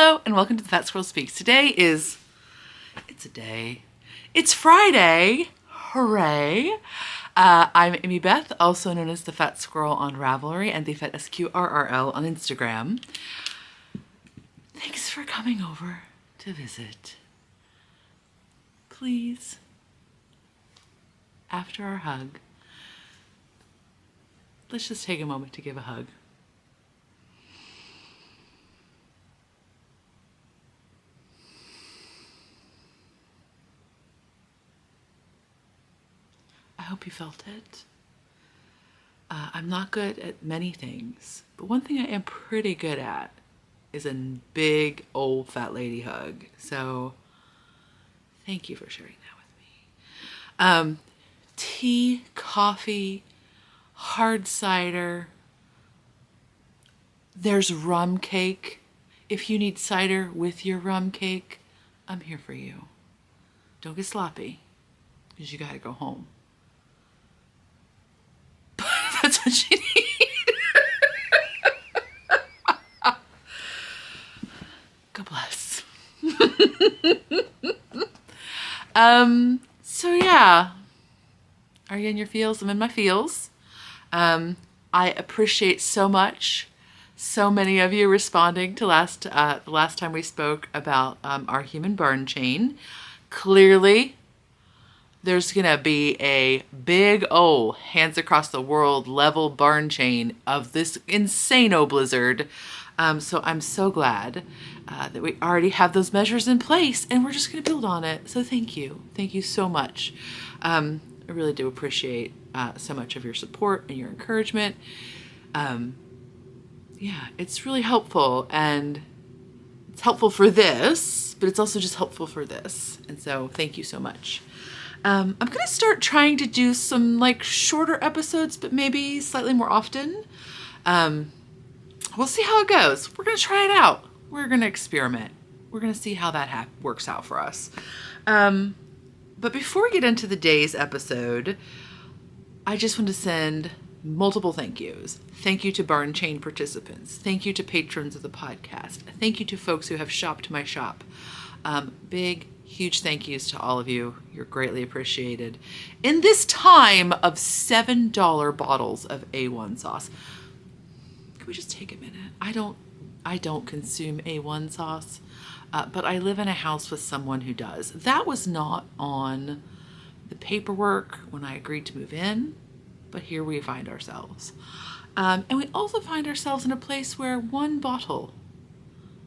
Hello and welcome to the Fat Squirrel Speaks. It's Friday. Hooray. I'm Amy Beth, also known as the Fat Squirrel on Ravelry and the Fat SQRRL on Instagram. Thanks for coming over to visit. Please, after our hug, let's just take a moment to give a hug. I hope you felt it. I'm not good at many things, but one thing I am pretty good at is a big old fat lady hug. So thank you for sharing that with me. Tea, coffee, hard cider. There's rum cake. If you need cider with your rum cake, I'm here for you. Don't get sloppy, because you gotta go home. That's what you need. God bless. So yeah. Are you in your feels? I'm in my feels. I appreciate so much so many of you responding to the last time we spoke about our human burn chain. Clearly, there's gonna be a big old hands across the world level burn chain of this insane-o blizzard. So I'm so glad that we already have those measures in place and we're just gonna build on it. So thank you. Thank you so much. I really do appreciate so much of your support and your encouragement. Yeah, it's really helpful, and it's helpful for this, but it's also just helpful for this. And so thank you so much. I'm going to start trying to do some shorter episodes, but maybe slightly more often. We'll see how it goes. We're going to try it out. We're going to experiment. We're going to see how that works out for us. But before we get into the day's episode, I just want to send multiple thank yous. Thank you to Burn Chain participants. Thank you to patrons of the podcast. Thank you to folks who have shopped my shop. Big, huge thank yous to all of you. You're greatly appreciated. In this time of $7 bottles of A1 sauce, can we just take a minute? I don't consume A1 sauce, but I live in a house with someone who does. That was not on the paperwork when I agreed to move in, but here we find ourselves. And we also find ourselves in a place where one bottle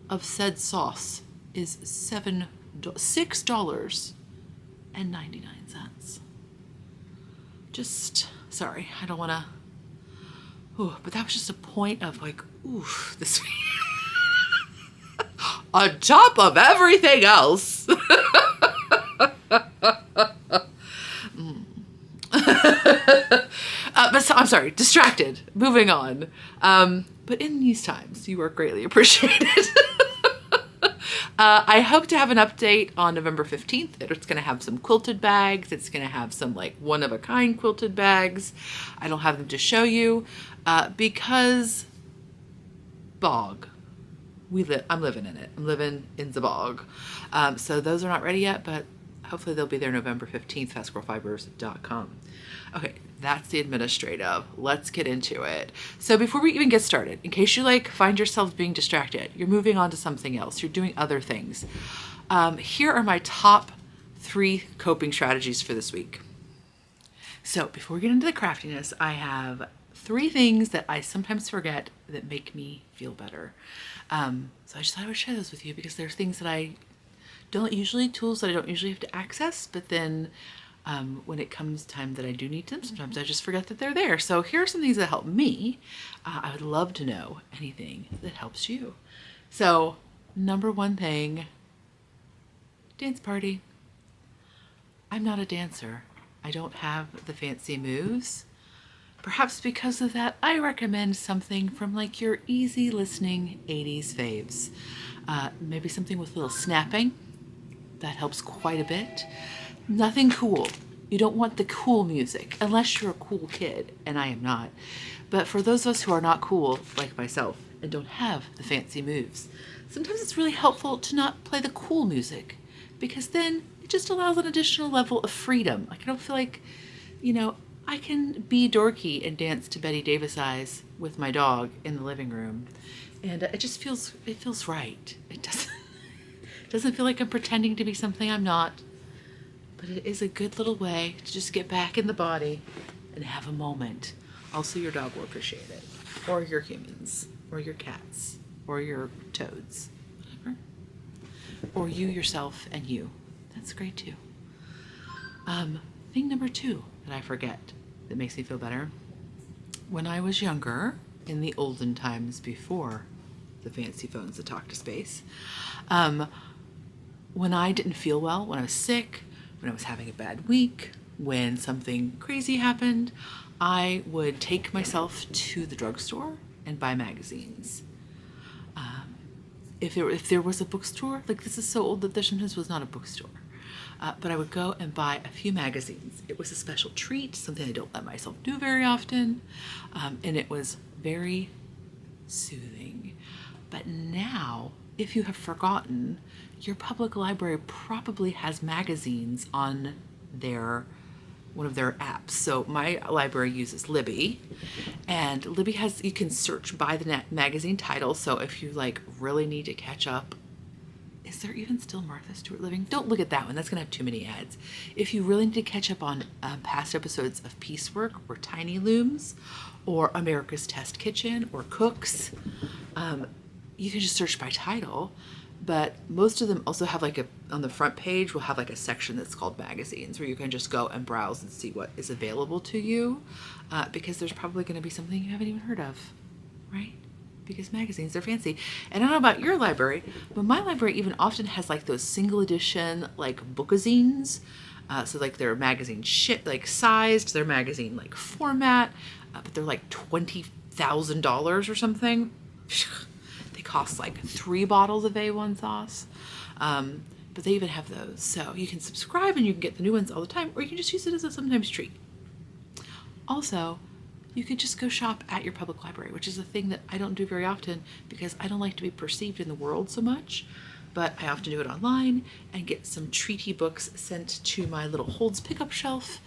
of said sauce is $6.99. Just, sorry, I don't want to, but that was just a point of this on top of everything else. I'm sorry, distracted. Moving on. But in these times, you are greatly appreciated. I hope to have an update on November 15th. It's going to have some quilted bags. It's going to have some one-of-a-kind quilted bags. I don't have them to show you because bog. I'm living in it. I'm living in the bog. So those are not ready yet, but hopefully they'll be there November 15th, fatsquirrelfibers.com. Okay, that's the administrative. Let's get into it. So before we even get started, in case you find yourselves being distracted, you're moving on to something else, you're doing other things, here are my top 3 coping strategies for this week. So before we get into the craftiness, I have 3 things that I sometimes forget that make me feel better. So I just thought I would share those with you because there's things that I don't usually, tools that I don't usually have to access, but then when it comes time that I do need them, sometimes I just forget that they're there. So here are some things that help me. I would love to know anything that helps you. So number 1 thing, dance party. I'm not a dancer. I don't have the fancy moves. Perhaps because of that, I recommend something from your easy listening 80s faves. Maybe something with a little snapping. That helps quite a bit. Nothing cool. You don't want the cool music, unless you're a cool kid, and I am not. But for those of us who are not cool, like myself, and don't have the fancy moves. Sometimes it's really helpful to not play the cool music, because then it just allows an additional level of freedom. Like, I don't feel like, I can be dorky and dance to Betty Davis Eyes with my dog in the living room. And it feels right. It doesn't feel like I'm pretending to be something I'm not. But it is a good little way to just get back in the body and have a moment. Also, your dog will appreciate it. Or your humans. Or your cats. Or your toads. Whatever. Or you yourself and you. That's great too. Thing number 2 that I forget that makes me feel better. When I was younger, in the olden times before the fancy phones that talk to space, when I didn't feel well, when I was sick, when I was having a bad week, when something crazy happened, I would take myself to the drugstore and buy magazines. If there was a bookstore, like, this is so old that there sometimes was not a bookstore. But I would go and buy a few magazines. It was a special treat, something I don't let myself do very often. And it was very soothing. But now, if you have forgotten, your public library probably has magazines on one of their apps. So my library uses Libby, and Libby you can search by the magazine title. So if you really need to catch up, is there even still Martha Stewart Living? Don't look at that one. That's going to have too many ads. If you really need to catch up on past episodes of Piecework or Tiny Looms or America's Test Kitchen or Cooks, you can just search by title. But most of them also have on the front page will have a section that's called magazines, where you can just go and browse and see what is available to you, because there's probably going to be something you haven't even heard of, right? Because magazines are fancy. And I don't know about your library, but my library even often has those single edition bookazines. So they're magazine sized, they're magazine format, but they're $20,000 or something. They cost 3 bottles of A1 sauce. But they even have those. So you can subscribe and you can get the new ones all the time, or you can just use it as a sometimes treat. Also, you could just go shop at your public library, which is a thing that I don't do very often because I don't like to be perceived in the world so much. But I often do it online and get some treaty books sent to my little Holds pickup shelf,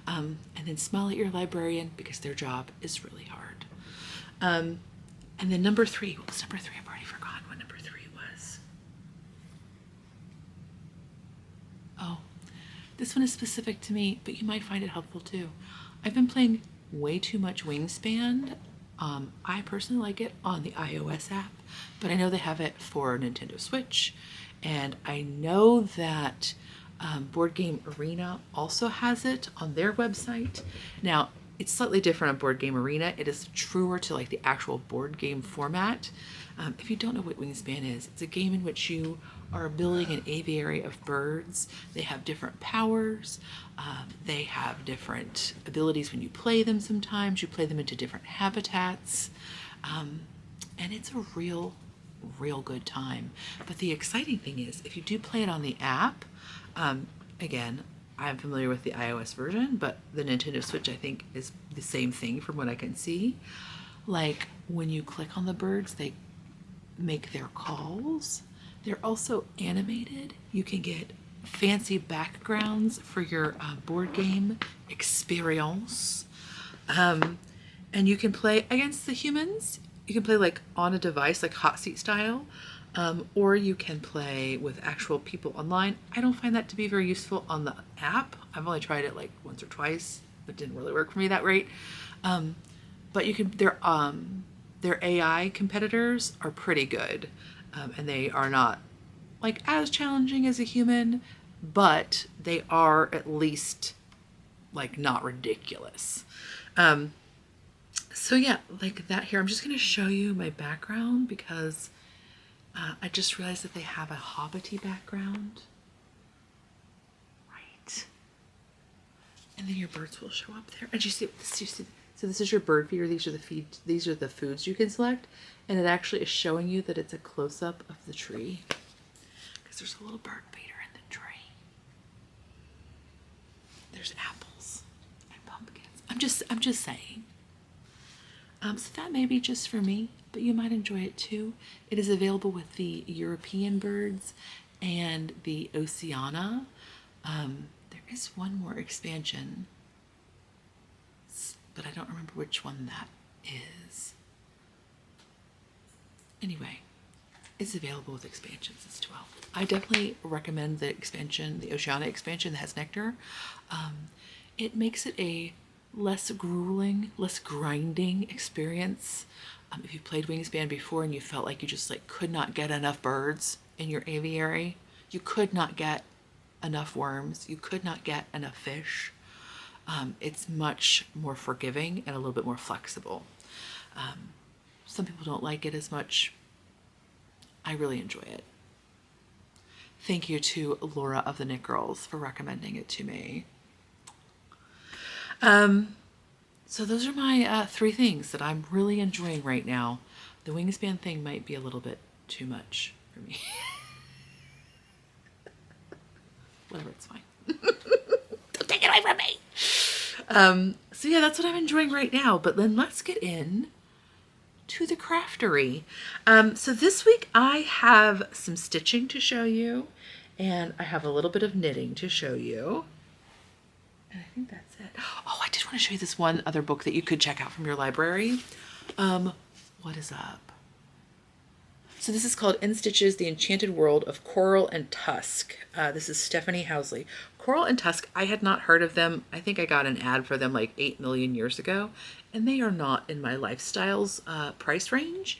and then smile at your librarian because their job is really hard. And then number 3, what was number 3? I've already forgotten what number 3 was. Oh, this one is specific to me, but you might find it helpful too. I've been playing way too much Wingspan. I personally like it on the iOS app, but I know they have it for Nintendo Switch, and I know that Board Game Arena also has it on their website. Now, it's slightly different on Board Game Arena. It is truer to the actual board game format. If you don't know what Wingspan is, it's a game in which you are building an aviary of birds. They have different powers. They have different abilities when you play them sometimes. You play them into different habitats. And it's a real good time. But the exciting thing is, if you do play it on the app, again, I'm familiar with the iOS version, but the Nintendo Switch, I think, is the same thing from what I can see. When you click on the birds, they make their calls. They're also animated. You can get fancy backgrounds for your board game experience. And you can play against the humans. You can play on a device, hot seat style. Or you can play with actual people online. I don't find that to be very useful on the app. I've only tried it once or twice. It didn't really work for me that great. But you can. Their AI competitors are pretty good, and they are not as challenging as a human, but they are at least not ridiculous. So yeah, that here. I'm just gonna show you my background because I just realized that they have a Hobbity background. Right. And then your birds will show up there. And you see, so this is your bird feeder. These are the foods you can select. And it actually is showing you that it's a close-up of the tree. Because there's a little bird feeder in the tree. There's apples and pumpkins. I'm just saying. So that may be just for me. but you might enjoy it too. It is available with the European birds and the Oceania. There is one more expansion, but I don't remember which one that is. Anyway, it's available with expansions as well. I definitely recommend the expansion, the Oceania expansion that has nectar. It makes it a less grueling, less grinding experience. If you played Wingspan before and you felt like you just like could not get enough birds in your aviary, you could not get enough worms, you could not get enough fish, it's much more forgiving and a little bit more flexible. Some people don't like it as much. I really enjoy it. Thank you to Laura of the Knit Girls for recommending it to me. So those are my 3 things that I'm really enjoying right now. The Wingspan thing might be a little bit too much for me. Whatever, it's fine. Don't take it away from me. So yeah, that's what I'm enjoying right now. But then let's get in to the craftery. So this week I have some stitching to show you, and I have a little bit of knitting to show you. And I think that's it. Oh, I did want to show you this one other book that you could check out from your library. What is up? So this is called In Stitches, The Enchanted World of Coral and Tusk. This is Stephanie Housley. Coral and Tusk, I had not heard of them. I think I got an ad for them like 8 million years ago, and they are not in my Lifestyles price range,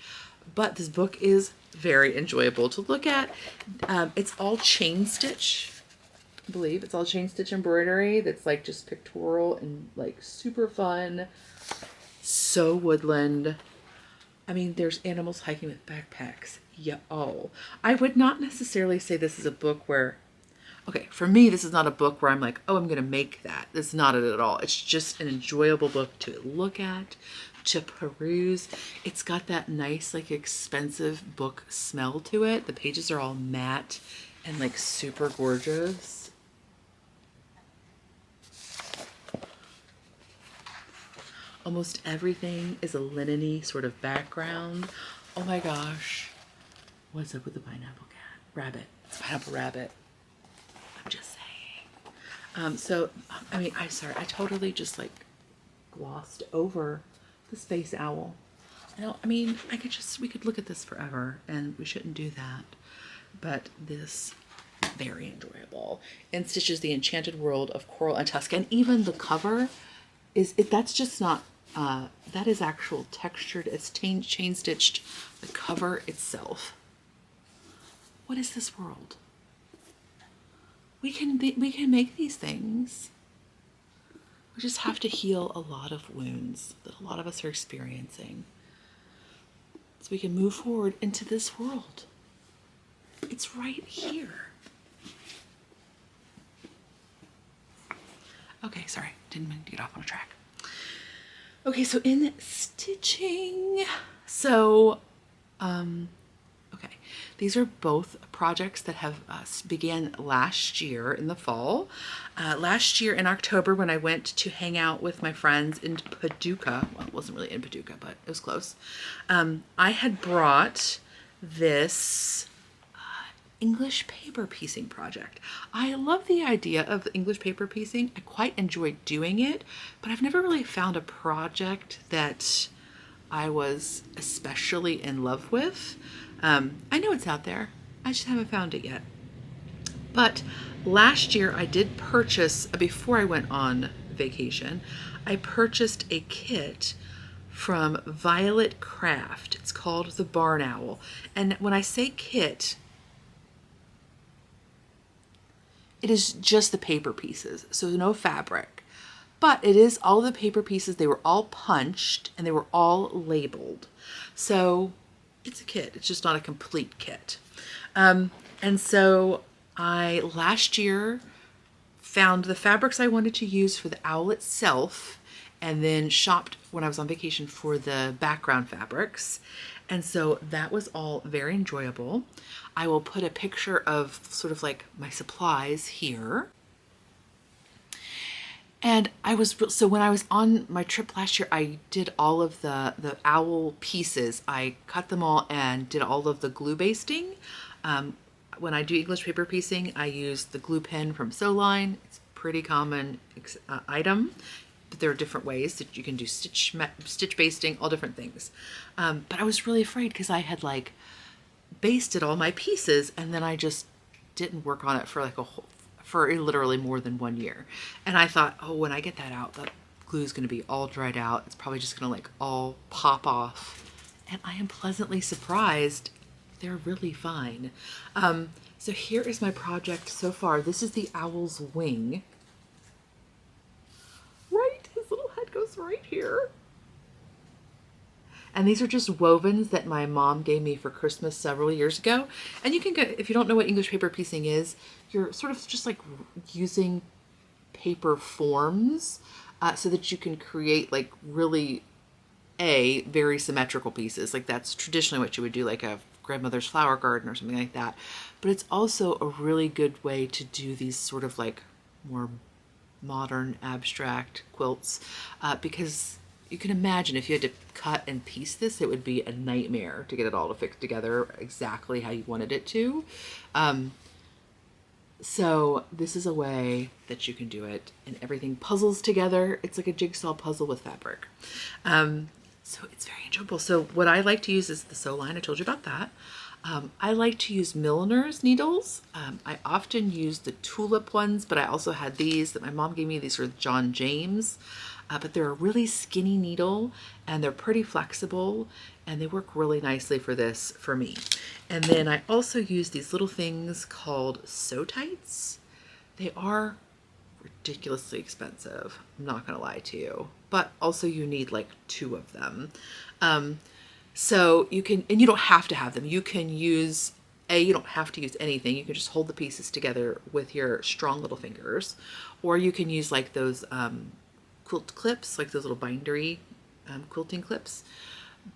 but this book is very enjoyable to look at. It's all chain stitch. I believe it's all chain stitch embroidery that's like just pictorial and like super fun. So woodland. I mean, there's animals hiking with backpacks. Yeah. Oh, I would not necessarily say this is a book where, okay, for me, this is not a book where I'm like, oh, I'm going to make that. It's not it at all. It's just an enjoyable book to look at, to peruse. It's got that nice, like expensive book smell to it. The pages are all matte and like super gorgeous. Almost everything is a linen-y sort of background. Oh my gosh. What's up with the pineapple cat? Rabbit. It's Pineapple Rabbit. I'm just saying. I totally just like glossed over the space owl. We could look at this forever and we shouldn't do that. But this, very enjoyable. In Stitches, The Enchanted World of Coral and Tusk. And even the cover that's just not, that is actual textured, it's chain stitched, the cover itself. What is this world? We can make these things. We just have to heal a lot of wounds that a lot of us are experiencing, so we can move forward into this world. It's right here. Okay, sorry, didn't mean to get off on a track. Okay, so in stitching, okay, these are both projects that have began last year in the fall. Last year in October, when I went to hang out with my friends in Paducah, well, it wasn't really in Paducah, but it was close. I had brought this English paper piecing project. I love the idea of English paper piecing. I quite enjoy doing it, but I've never really found a project that I was especially in love with. I know it's out there. I just haven't found it yet. But last year I did purchase, before I went on vacation, I purchased a kit from Violet Craft. It's called the Barn Owl. And when I say kit, it is just the paper pieces, so no fabric. But it is all the paper pieces. They were all punched and they were all labeled. So it's a kit. It's just not a complete kit. And so I last year found the fabrics I wanted to use for the owl itself, and then shopped when I was on vacation for the background fabrics. And so that was all very enjoyable. I will put a picture of sort of like my supplies here. And so when I was on my trip last year, I did all of the owl pieces. I cut them all and did all of the glue basting. When I do English paper piecing, I use the glue pen from Soline. It's a pretty common item, but there are different ways that you can do stitch basting, all different things. But I was really afraid because I had like basted all my pieces and then I just didn't work on it for like for literally more than 1 year. And I thought, oh, when I get that out, that glue is going to be all dried out. It's probably just going to like all pop off. And I am pleasantly surprised. They're really fine. So here is my project so far. This is the owl's wing. Right? His little head goes right here. And these are just wovens that my mom gave me for Christmas several years ago. And you can get, if you don't know what English paper piecing is, you're sort of just like using paper forms so that you can create like really very symmetrical pieces. Like that's traditionally what you would do, like a grandmother's flower garden or something like that. But it's also a really good way to do these sort of like more modern abstract quilts because you can imagine if you had to cut and piece this, it would be a nightmare to get it all to fix together exactly how you wanted it to. So this is a way that you can do it, and everything puzzles together. It's like a jigsaw puzzle with fabric. So it's very enjoyable. So what I like to use is the Soline. I told you about that. I like to use milliner's needles. I often use the tulip ones, but I also had these that my mom gave me. These are John James, but they're a really skinny needle and they're pretty flexible and they work really nicely for this for me. And then I also use these little things called Sew Tights. They are ridiculously expensive, I'm not gonna lie to you, but also you need like 2 of them. So you can, and you don't have to have them. You can use, you don't have to use anything. You can just hold the pieces together with your strong little fingers, or you can use like those quilt clips, like those little bindery quilting clips.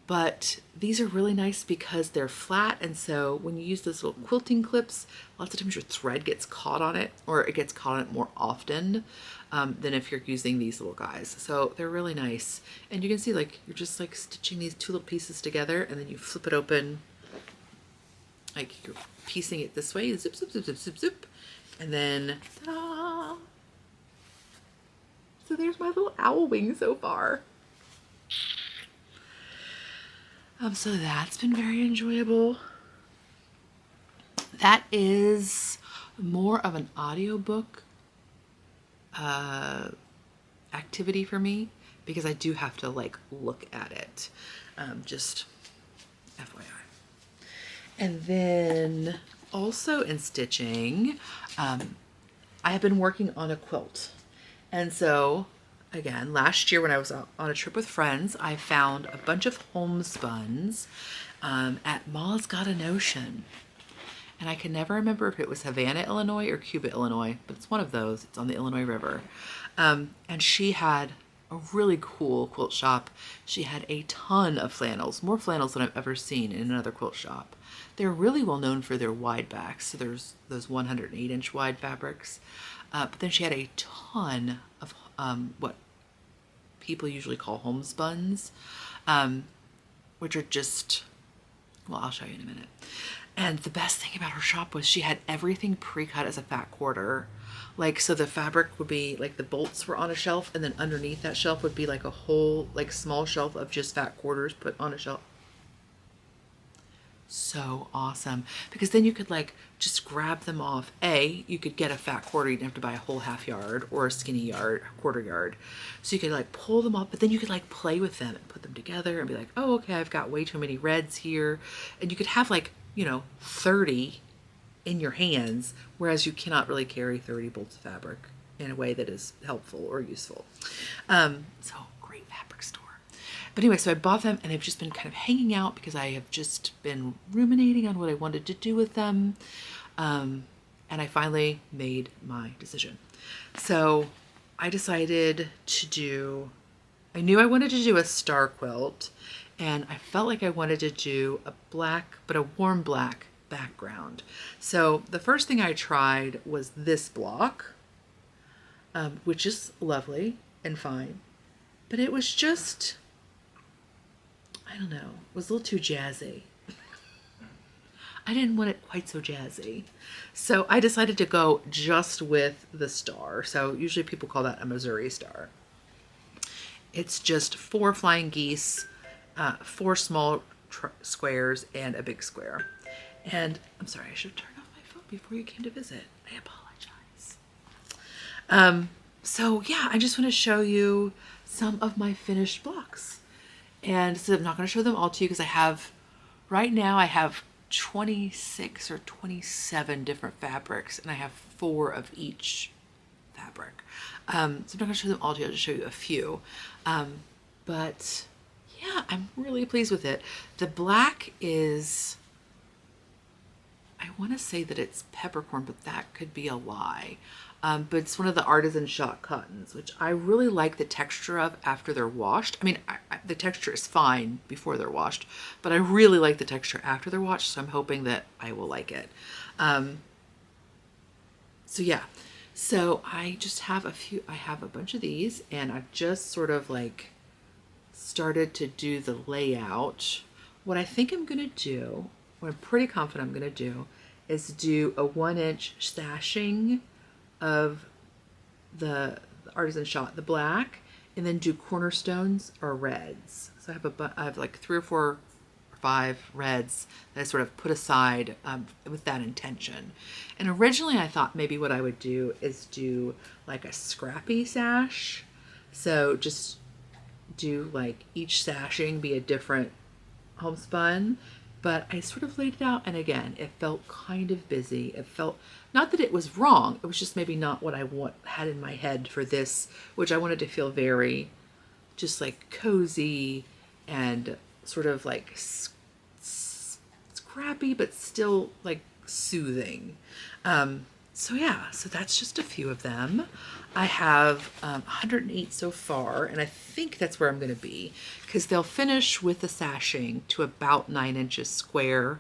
But these are really nice because they're flat, and so when you use those little quilting clips, lots of times your thread gets caught on it, or it gets caught on it more often than if you're using these little guys. So they're really nice, and you can see like you're just like stitching these 2 little pieces together, and then you flip it open, like you're piecing it this way, zip, zip, zip, zip, zip, zip, and then ta-da! So there's my little owl wing so far. So that's been very enjoyable. That is more of an audiobook activity for me because I do have to like look at it. Just FYI. And then also in stitching, I have been working on a quilt. And so again, last year when I was on a trip with friends, I found a bunch of homespuns at Ma's Got a Notion. And I can never remember if it was Havana, Illinois or Cuba, Illinois, but it's one of those. It's on the Illinois River. And she had a really cool quilt shop. She had a ton of flannels, more flannels than I've ever seen in another quilt shop. They're really well known for their wide backs. So there's those 108-inch wide fabrics. But then she had a ton of what people usually call homespuns, which are just, well, I'll show you in a minute. And the best thing about her shop was she had everything pre-cut as a fat quarter. Like, so the fabric would be like the bolts were on a shelf, and then underneath that shelf would be like a whole, like small shelf of just fat quarters put on a shelf. So awesome, because then you could like just grab them off. You could get a fat quarter. You didn't have to buy a whole half yard or a skinny yard, quarter yard. So you could like pull them up, but then you could like play with them and put them together and be like, oh, okay, I've got way too many reds here. And you could have like, 30 in your hands, whereas you cannot really carry 30 bolts of fabric in a way that is helpful or useful. So great fabric store. But anyway, so I bought them and they've just been kind of hanging out because I have just been ruminating on what I wanted to do with them. And I finally made my decision. So I decided I knew I wanted to do a star quilt, and I felt like I wanted to do a black, but a warm black background. So the first thing I tried was this block. which is lovely and fine. But it was just, I don't know, it was a little too jazzy. I didn't want it quite so jazzy. So I decided to go just with the star. So usually people call that a Missouri star. It's just 4 flying geese, 4 small squares, and a big square. And I'm sorry, I should have turned off my phone before you came to visit. I apologize. So yeah, I just want to show you some of my finished blocks. And so I'm not going to show them all to you because right now I have 26 or 27 different fabrics, and I have 4 of each fabric. So I'm not going to show them all to you, I'll just show you a few. But yeah, I'm really pleased with it. The black is, I want to say that it's peppercorn, but that could be a lie. But it's one of the artisan shot cottons, which I really like the texture of after they're washed. I mean, the texture is fine before they're washed, but I really like the texture after they're washed, so I'm hoping that I will like it. So yeah, so I just have I have a bunch of these, and I've just sort of like started to do the layout. What I think I'm gonna do, what I'm pretty confident I'm gonna do, is do a 1-inch sashing of the artisan shot, the black, and then do cornerstones or reds. So I have like 3 or 4 or 5 reds that I sort of put aside with that intention. And originally I thought maybe what I would do is do like a scrappy sash. So just do like each sashing be a different homespun. But I sort of laid it out, and again, it felt kind of busy. It felt, not that it was wrong, it was just maybe not what I had in my head for this, which I wanted to feel very just like cozy and sort of like scrappy, but still like soothing. So yeah, so that's just a few of them. I have 108 so far, and I think that's where I'm going to be, because they'll finish with the sashing to about 9 inches square.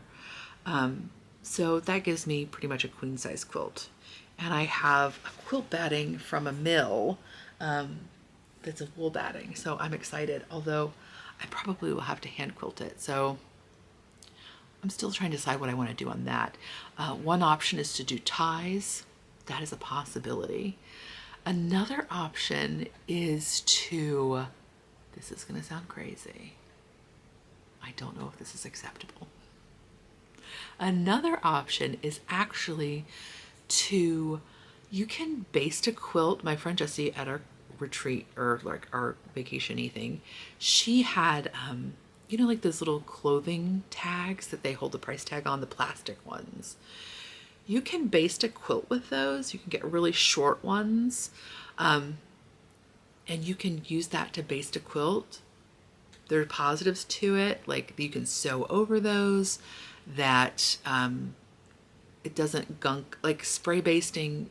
So that gives me pretty much a queen size quilt. And I have a quilt batting from a mill that's a wool batting, so I'm excited, although I probably will have to hand quilt it. So I'm still trying to decide what I want to do on that. One option is to do ties. That is a possibility. Another option is to, this is going to sound crazy. I don't know if this is acceptable. Another option is actually you can baste a quilt. My friend Jessie at our retreat, or like our vacation-y thing, she had, you know, like those little clothing tags that they hold the price tag on, the plastic ones. You can baste a quilt with those. You can get really short ones, and you can use that to baste a quilt. There are positives to it, like you can sew over those, that it doesn't gunk. Like spray basting,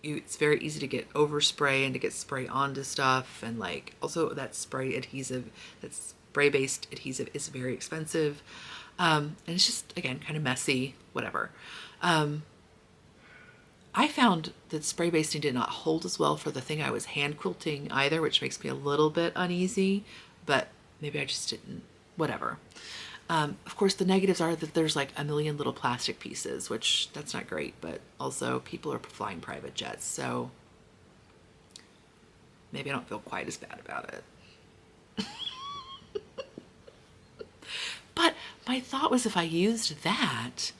it's very easy to get overspray and to get spray onto stuff, and like also that spray adhesive, that spray based adhesive is very expensive, and it's just, again, kind of messy, whatever. I found that spray basting did not hold as well for the thing I was hand quilting either, which makes me a little bit uneasy, but maybe I just didn't, whatever. Of course, the negatives are that there's like a million little plastic pieces, which that's not great, but also people are flying private jets, so maybe I don't feel quite as bad about it. But my thought was, if I used that,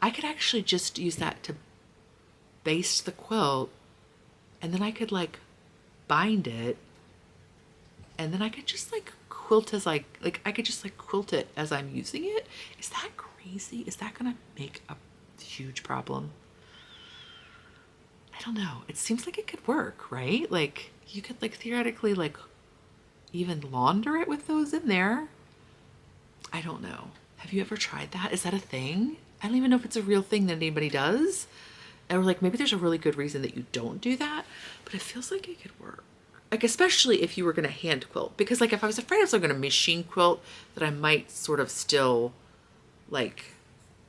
I could actually just use that to baste the quilt, and then I could like bind it, and then I could just like quilt as I could just like quilt it as I'm using it. Is that crazy? Is that gonna make a huge problem? I don't know. It seems like it could work, right? Like you could like theoretically like even launder it with those in there. I don't know. Have you ever tried that? Is that a thing? I don't even know if it's a real thing that anybody does. Or like maybe there's a really good reason that you don't do that, but it feels like it could work. Like especially if you were going to hand quilt, because like if I was afraid I was going to machine quilt, that I might sort of still like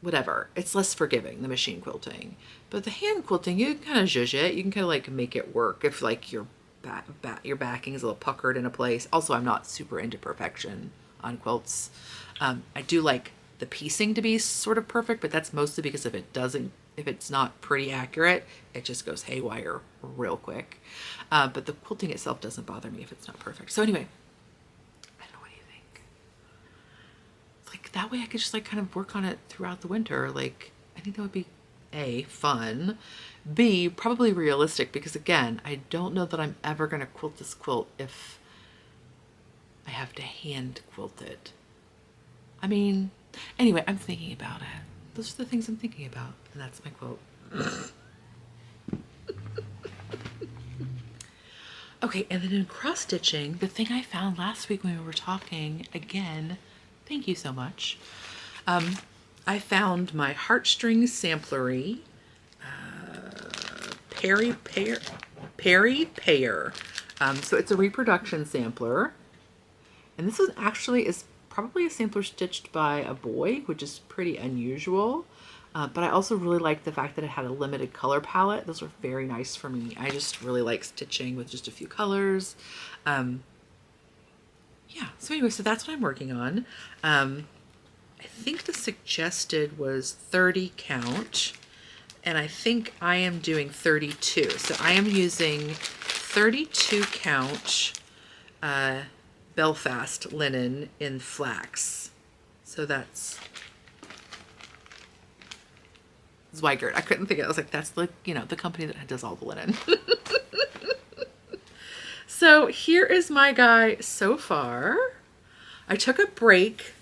whatever. It's less forgiving, the machine quilting. But the hand quilting, you can kind of zhuzh it. You can kind of like make it work if like your backing is a little puckered in a place. Also, I'm not super into perfection on quilts. I do like the piecing to be sort of perfect, but that's mostly because if it's not pretty accurate, it just goes haywire real quick. But the quilting itself doesn't bother me if it's not perfect. So anyway, I don't know, what do you think? Like that way I could just like kind of work on it throughout the winter. Like I think that would be A, fun, B, probably realistic, because again, I don't know that I'm ever going to quilt this quilt if I have to hand quilt it. I mean, anyway, I'm thinking about it. Those are the things I'm thinking about, and that's my quote. Okay, and then in cross stitching, the thing I found last week when we were talking, again, thank you so much. I found my Heartstrings Samplery Perry Pear. So it's a reproduction sampler. And this one actually is probably a sampler stitched by a boy, which is pretty unusual. But I also really liked the fact that it had a limited color palette. Those were very nice for me. I just really like stitching with just a few colors. Yeah, so anyway, so that's what I'm working on. I think the suggested was 30 count, and I think I am doing 32. So I am using 32 count Belfast linen in flax. So that's Zweigert. I couldn't think of it. I was like, that's the, the company that does all the linen. So here is my guy so far. I took a break.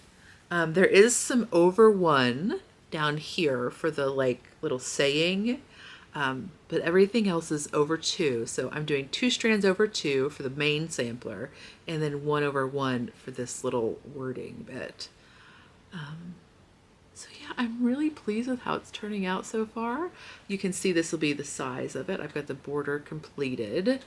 There is some over one down here for the like little saying, but everything else is over two. So I'm doing 2 strands over 2 for the main sampler, and then 1 over 1 for this little wording bit. So yeah, I'm really pleased with how it's turning out so far. You can see this will be the size of it. I've got the border completed.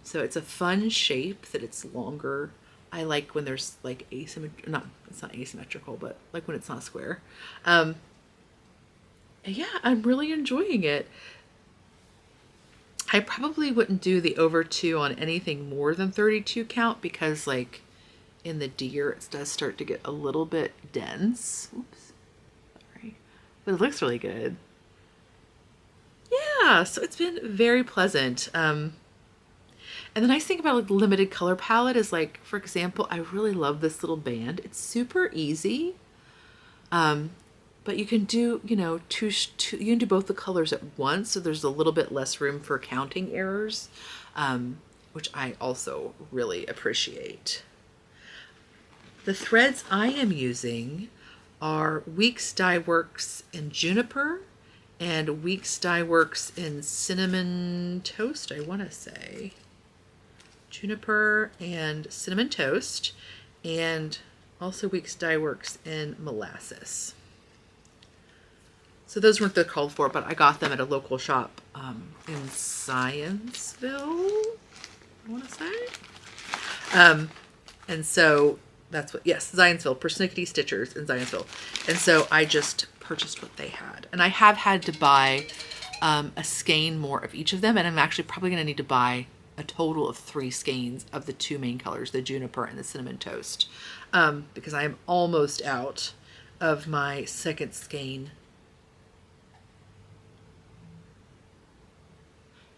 So it's a fun shape that it's longer. I like when there's like it's not asymmetrical, but like when it's not square. Yeah, I'm really enjoying it. I probably wouldn't do the over 2 on anything more than 32 count because like in the deer, it does start to get a little bit dense. Oops, sorry. But it looks really good. Yeah, so it's been very pleasant. And the nice thing about like limited color palette is like, for example, I really love this little band. It's super easy. But you can do, you can do both the colors at once. So there's a little bit less room for counting errors, which I also really appreciate. The threads I am using are Weeks Dye Works in Juniper and Weeks Dye Works in Cinnamon Toast, I want to say. Juniper and Cinnamon Toast, and also Weeks Dye Works in Molasses. So those weren't the called for, but I got them at a local shop in Scienceville, I want to say. And so that's what, yes, Scienceville, Persnickety Stitchers in Scienceville. And so I just purchased what they had. And I have had to buy a skein more of each of them, and I'm actually probably going to need to buy a total of 3 skeins of the 2 main colors, the Juniper and the Cinnamon Toast, because I am almost out of my second skein.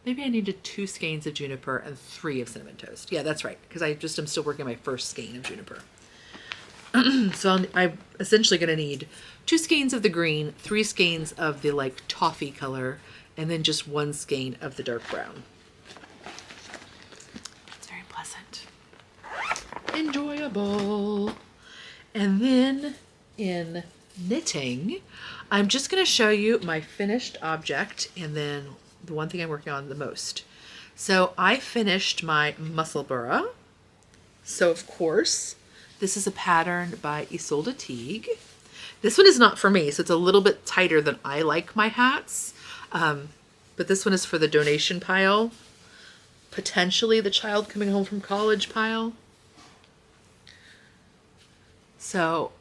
Maybe I needed 2 skeins of Juniper and 3 of Cinnamon Toast. Yeah, that's right, because I'm still working on my first skein of Juniper. So I'm essentially going to need 2 skeins of the green, 3 skeins of the like toffee color, and then just 1 skein of the dark brown. It's very pleasant. Enjoyable. And then in knitting, I'm just going to show you my finished object and then the one thing I'm working on the most. So I finished my Musselburgh. So of course, this is a pattern by Isolde Teague. This one is not for me, so it's a little bit tighter than I like my hats. But this one is for the donation pile. Potentially the child coming home from college pile. So,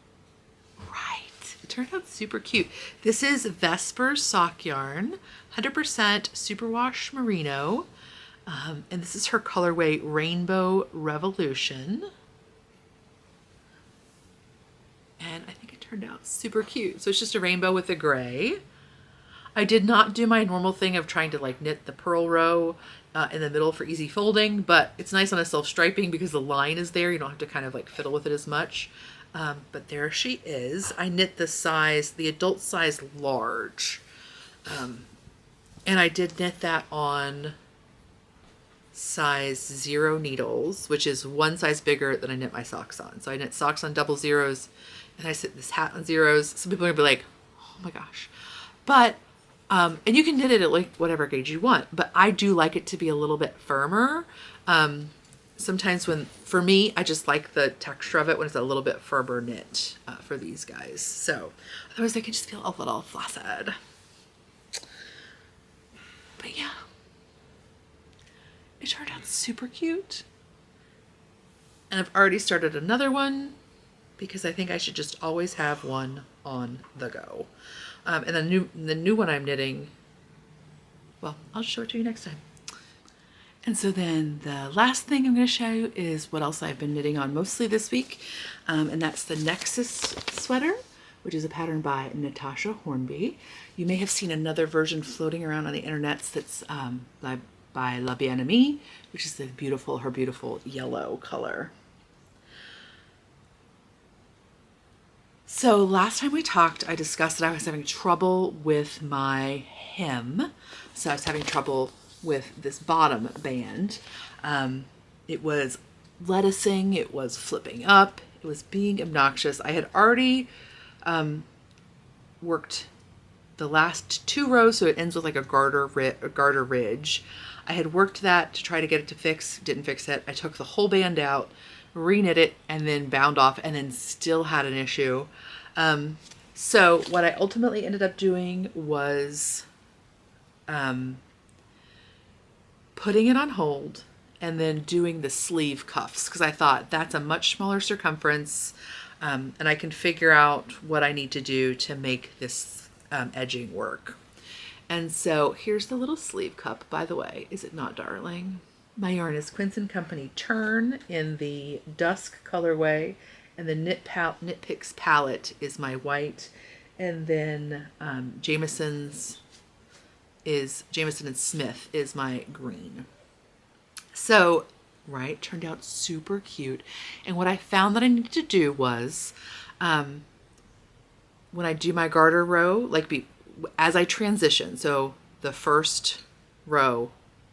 right, it turned out super cute. This is Vesper sock yarn, 100% superwash merino. And this is her colorway Rainbow Revolution. And I think it turned out super cute. So it's just a rainbow with a gray. I did not do my normal thing of trying to like knit the purl row in the middle for easy folding, but it's nice on a self-striping because the line is there. You don't have to kind of like fiddle with it as much. But there she is. I knit the size, the adult size large. And I did knit that on size 0 needles, which is one size bigger than I knit my socks on. So I knit socks on 00s and I knit this hat on 0s. Some people are gonna be like, oh my gosh. But, and you can knit it at like whatever gauge you want, but I do like it to be a little bit firmer. Sometimes for me, I just like the texture of it when it's a little bit firmer knit for these guys. So otherwise they can just feel a little flaccid. But yeah, it turned out super cute. And I've already started another one because I think I should just always have one on the go. And the new one I'm knitting, well, I'll show it to you next time. And so then the last thing I'm going to show you is what else I've been knitting on mostly this week. And that's the Nexus sweater, which is a pattern by Natasha Hornby. You may have seen another version floating around on the internets that's by La Bien-Aimée, which is her beautiful yellow color. So last time we talked, I discussed that I was having trouble with my hem. So I was having trouble with this bottom band. It was lettucing, it was flipping up, it was being obnoxious. I had already worked the last 2 rows, so it ends with like a garter ridge. I had worked that to try to get it to fix, didn't fix it. I took the whole band out, re-knit it, and then bound off, and then still had an issue. So what I ultimately ended up doing was putting it on hold and then doing the sleeve cuffs, because I thought that's a much smaller circumference, and I can figure out what I need to do to make this edging work. And so here's the little sleeve cup, by the way. Is it not, darling? My yarn is Quince & Company Turn in the Dusk colorway, and the Knit Picks palette is my white, and then Jamieson and Smith is my green. So, right, turned out super cute. And what I found that I needed to do was, when I do my garter row, as I transition, so the first row,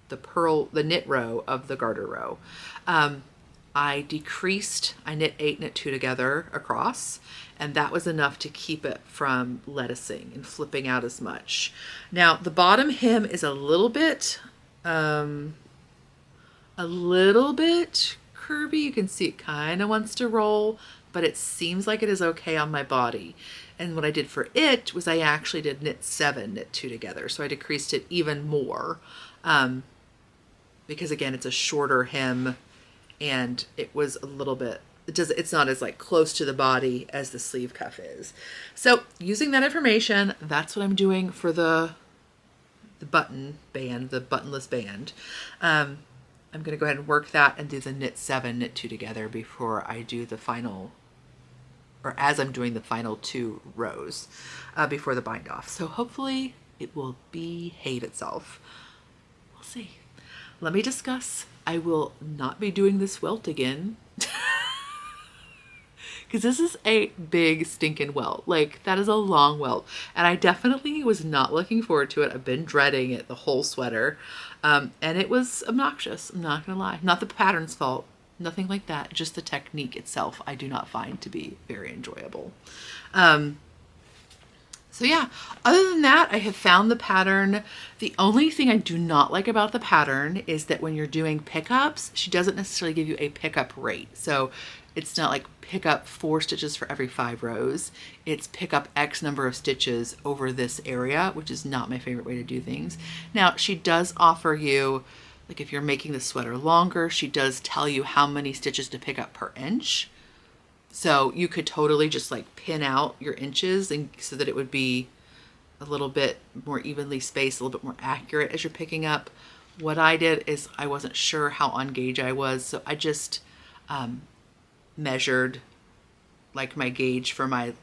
the knit row of the garter row, I knit 8, knit 2 together across, and that was enough to keep it from lettucing and flipping out as much. Now the bottom hem is a little bit curvy. You can see it kind of wants to roll, but it seems like it is okay on my body. And what I did for it was I actually did knit 7, knit 2 together. So I decreased it even more because again, it's a shorter hem, and it was a little bit, it's not as like close to the body as the sleeve cuff is. So using that information, that's what I'm doing for the button band, the buttonless band. I'm going to go ahead and work that and do the knit 7, knit 2 together before I do the final, or as I'm doing the final 2 rows before the bind off. So hopefully it will behave itself. We'll see. Let me discuss. I will not be doing this welt again because this is a big stinking welt. Like, that is a long welt, and I definitely was not looking forward to it. I've been dreading it, the whole sweater, and it was obnoxious. I'm not gonna lie. Not the pattern's fault, nothing like that. Just the technique itself I do not find to be very enjoyable. So yeah, other than that, I have found the pattern. The only thing I do not like about the pattern is that when you're doing pickups, she doesn't necessarily give you a pickup rate. So it's not like pick up 4 stitches for every 5 rows. It's pick up X number of stitches over this area, which is not my favorite way to do things. Now, she does offer you, like if you're making the sweater longer, she does tell you how many stitches to pick up per inch. So you could totally just like pin out your inches and so that it would be a little bit more evenly spaced, a little bit more accurate as you're picking up. What I did is I wasn't sure how on gauge I was, so I just measured like my gauge for my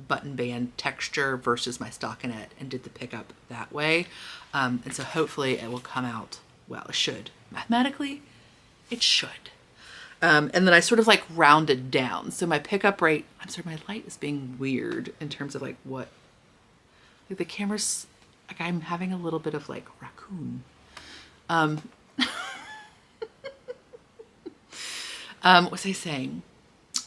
button band texture versus my stockinette and did the pickup that way. And so hopefully it will come out well. It should. Mathematically, it should. And then I sort of like rounded down. So my pickup rate, I'm sorry, my light is being weird in terms of like what, like the camera's, like I'm having a little bit of like raccoon. What was I saying?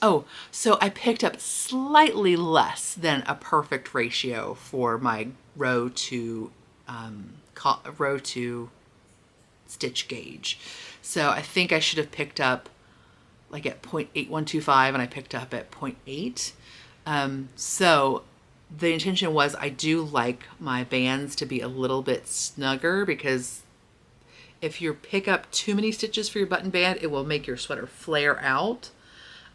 Oh, so I picked up slightly less than a perfect ratio for my row to stitch gauge. So I think I should have picked up like at 0.8125 and I picked up at 0.8. So the intention was I do like my bands to be a little bit snugger because if you pick up too many stitches for your button band, it will make your sweater flare out.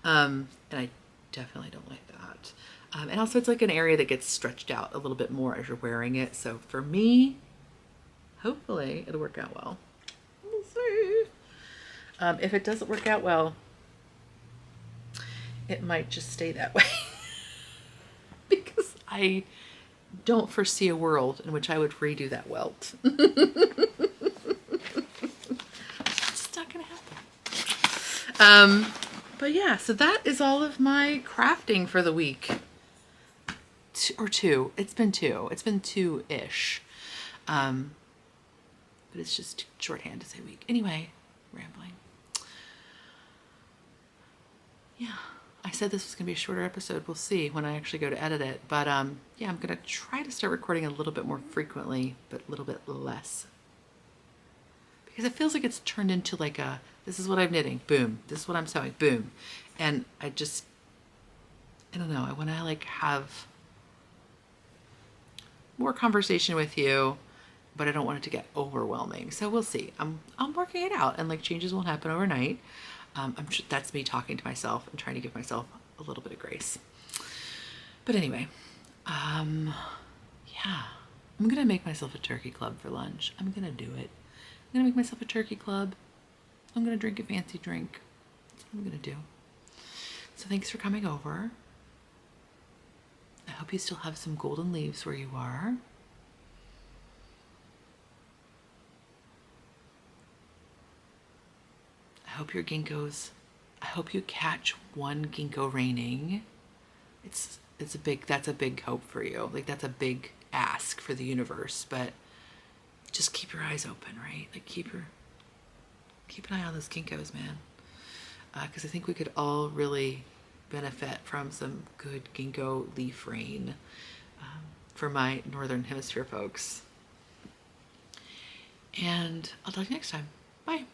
And I definitely don't like that. And also it's like an area that gets stretched out a little bit more as you're wearing it. So for me, hopefully it'll work out well. We'll see. If it doesn't work out well, it might just stay that way. Because I don't foresee a world in which I would redo that welt. It's not gonna happen. But yeah, so that is all of my crafting for the week. Two. It's been two. It's been two-ish. But it's just shorthand to say week. Anyway, rambling. Yeah, I said this was going to be a shorter episode. We'll see when I actually go to edit it. But yeah, I'm going to try to start recording a little bit more frequently, but a little bit less. Because it feels like it's turned into like a, this is what I'm knitting, boom. This is what I'm sewing, boom. And I don't know, I want to like have more conversation with you, but I don't want it to get overwhelming. So we'll see. I'm working it out, and like changes won't happen overnight. That's me talking to myself and trying to give myself a little bit of grace. But anyway, yeah, I'm gonna make myself a turkey club for lunch. I'm gonna do it. I'm gonna make myself a turkey club. I'm gonna drink a fancy drink. That's what I'm gonna do. So thanks for coming over. I hope you still have some golden leaves where you are. I hope your ginkgos, I hope you catch one ginkgo raining. It's that's a big hope for you. Like that's a big ask for the universe, but just keep your eyes open, right? Like keep an eye on those ginkgos, man. Because I think we could all really benefit from some good ginkgo leaf rain for my Northern Hemisphere folks. And I'll talk to you next time. Bye.